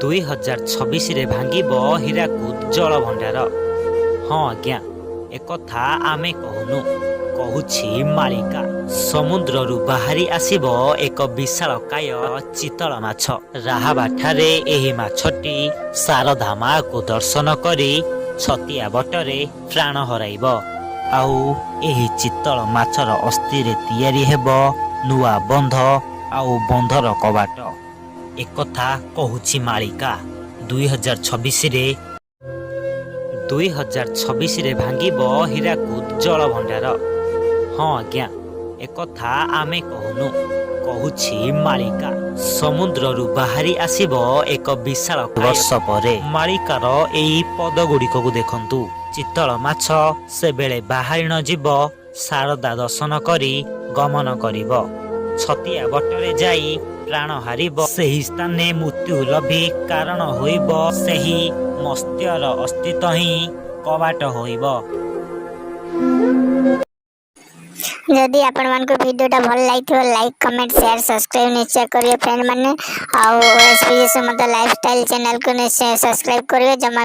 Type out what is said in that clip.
2026 ଭାଙ୍ଗିବ ହୀରାକୁଦ ଜଳଭଣ୍ଡାର। ହଁ ଆଜ୍ଞା, ଏକଥା ଆମେ କହୁନୁ, କହୁଛି ମାଳିକା। ସମୁଦ୍ରରୁ ବାହାରି ଆସିବ ଏକ ବିଶାଳକାୟ ଚିତଳ ମାଛ। ରାହାବାଠାରେ ଏହି ମାଛଟି ଶାରଦା ମାଆକୁ ଦର୍ଶନ କରି ଛତିଆ ବଟରେ ପ୍ରାଣ ହରାଇବ। ଆଉ ଏହି ଚିତଳ ମାଛର ଅସ୍ଥିରେ ତିଆରି ହେବ ନୂଆ ବନ୍ଧ ଆଉ ବନ୍ଧର କବାଟ। ଏକଥା କହୁଛି ମାଳିକା। 2026ରେ ଭାଙ୍ଗିବ ହୀରାକୁଦ ଜଳଭଣ୍ଡାର। ହଁ ଆଜ୍ଞା, ଏକଥା ଆମେ କହୁନୁ, କହୁଛି ମାଳିକା। ସମୁଦ୍ରରୁ ବାହାରି ଆସିବ ଏକ ବିଶାଳ ବର୍ଷ ପରେ। ମାଳିକାର ଏଇ ପଦଗୁଡ଼ିକକୁ ଦେଖନ୍ତୁ। ଚିତଳ ମାଛ ସେବେଳେ ବାହାରି ନ ଯିବ, ଶାରଦା ଦର୍ଶନ କରି ଗମନ କରିବ। ଛତିଆ ବଟରେ ଯାଇ ପ୍ରାଣ ହାରିବ, ସେହି ସ୍ଥାନରେ ମୃତ୍ୟୁ ଲୋଭୀ କାରଣ ହୋଇବ। ସେହି ମତ୍ସ୍ୟର ଅସ୍ତିତ୍ୱ ହିଁ କବାଟ ହୋଇବ। जदि आपण मानक वीडियोटा भल लागिथिबो लाइक कमेंट शेयर सब्सक्राइब निश्चय करिए फ्रेंड माने। आउ एसपीएस मत लाइफस्टाइल चैनल को निश्चय सब्सक्राइब करिए। जमा